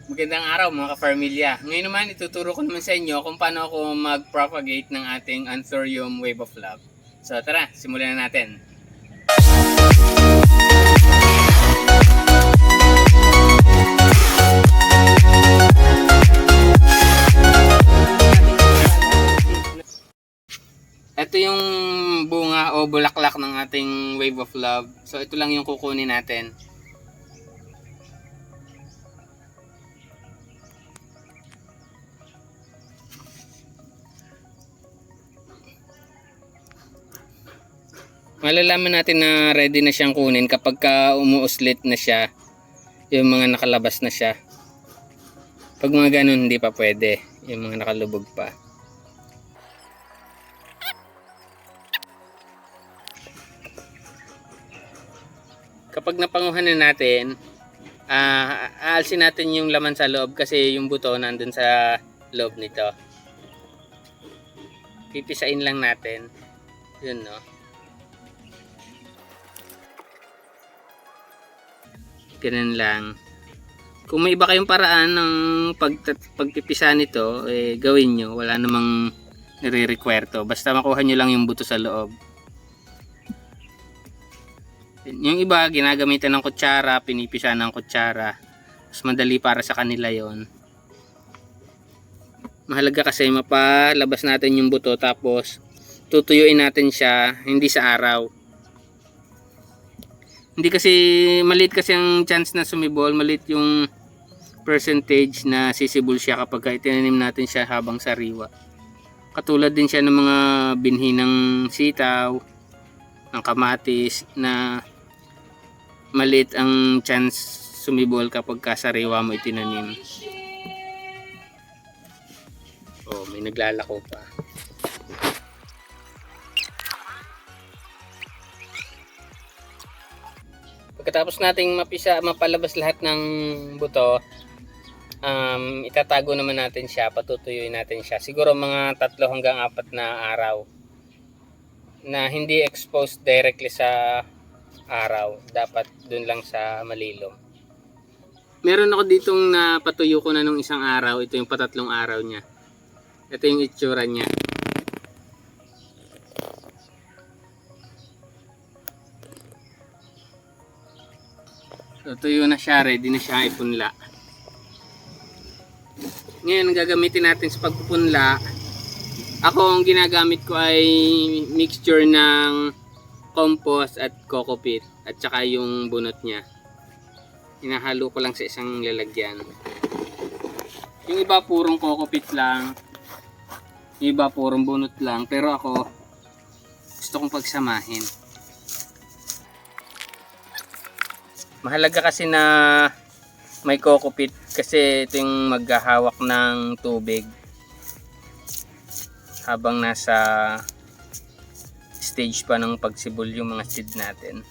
Magandang araw mga ka-Farmilya. Ngayon naman ituturo ko naman sa inyo kung paano ako mag-propagate ng ating Anthurium Wave of Love. So tara, simulan na natin. Ito yung bunga o bulaklak ng ating Wave of Love. So ito lang yung kukunin natin. Malalaman natin na ready na siyang kunin kapag umuuslit na siya, yung mga nakalabas na siya. Pag mga ganun hindi pa pwede, yung mga nakalubog pa. Kapag napanguhan na natin, aalsin natin yung laman sa loob kasi yung buto nandun sa loob nito. Pipisain lang natin. Yun, no? Ganun lang. Kung may iba kayong paraan ng pagpipisa nito, gawin nyo. Wala namang nire-require to. Basta makuha nyo lang yung buto sa loob. Yung iba, ginagamitan ng kutsara, pinipisa ng kutsara. Mas madali para sa kanila yon. Mahalaga kasi mapalabas natin yung buto tapos tutuyuin natin siya, hindi sa araw. Hindi kasi, maliit kasi ang chance na sumibol, maliit yung percentage na sisibol siya kapag itinanim natin siya habang sariwa. Katulad din siya ng mga binhi ng sitaw, ng kamatis na maliit ang chance sumibol kapag sariwa mo itinanim. Oh, may naglalako pa. Pagkatapos nating mapalabas lahat ng buto, itatago naman natin siya, patutuyuin natin siya. Siguro mga 3 hanggang 4 na araw na hindi exposed directly sa araw. Dapat dun lang sa malilom. Meron ako ditong napatuyo ko na nung isang araw. Ito yung patatlong araw niya. Ito yung itsura niya. So, tuyo na siya, ready na siya ipunla. Ngayon, ang gagamitin natin sa pagpupunla, ako ang ginagamit ko ay mixture ng compost at coco peat at saka yung bunot niya. Hinahalo ko lang sa isang lalagyan. Yung iba purong coco peat lang, yung iba purong bunot lang, pero ako gusto kong pagsamahin. Mahalaga kasi na may coco peat kasi ito yung maghahawak ng tubig habang nasa stage pa ng pagsibol yung mga seed natin.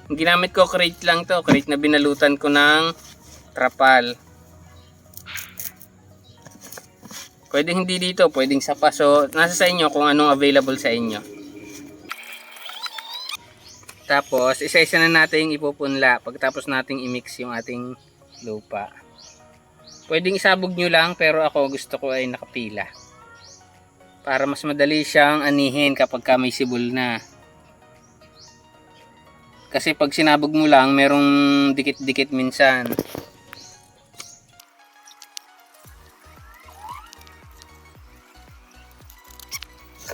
Ang ginamit ko crate lang to, crate na binalutan ko ng trapal. Pwedeng hindi dito, pwedeng sa paso, nasa sa inyo kung anong available sa inyo. Tapos, isa-isa na natin ipupunla pagkatapos nating i-mix yung ating lupa. Pwedeng isabog nyo lang pero ako gusto ko ay nakapila. Para mas madali siyang anihin kapag may sibol na. Kasi pag sinabog mo lang, merong dikit-dikit minsan.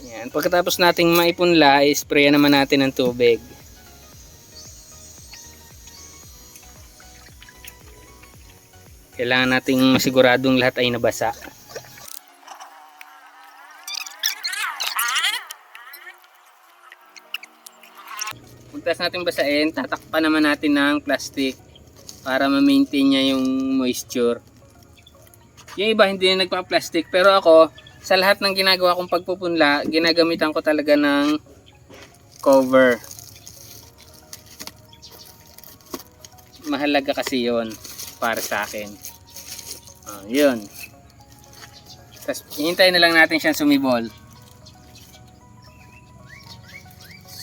Yan. Pagkatapos nating maipunla, i-spray naman natin ng tubig. Kailangan nating masiguradong lahat ay nabasa. Pagkatapos natin basain, tatakpan naman natin ng plastic para ma-maintain niya yung moisture. Yung iba hindi na nagpa-plastic pero ako sa lahat ng ginagawa kong pagpupunla, ginagamitan ko talaga ng cover. Mahalaga kasi yon para sa akin. Yun. Tapos hihintayin na lang natin siyang sumibol.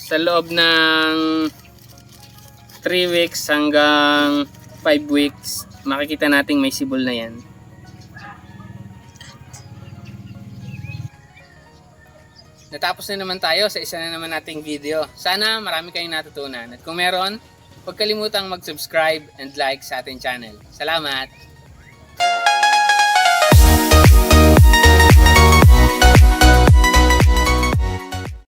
Sa loob ng 3 3 weeks hanggang 5 weeks, makikita nating may sibol na yan. Natapos na naman tayo sa isa na naman nating video. Sana marami kayong natutunan. At kung meron, huwag kalimutang mag-subscribe and like sa ating channel. Salamat!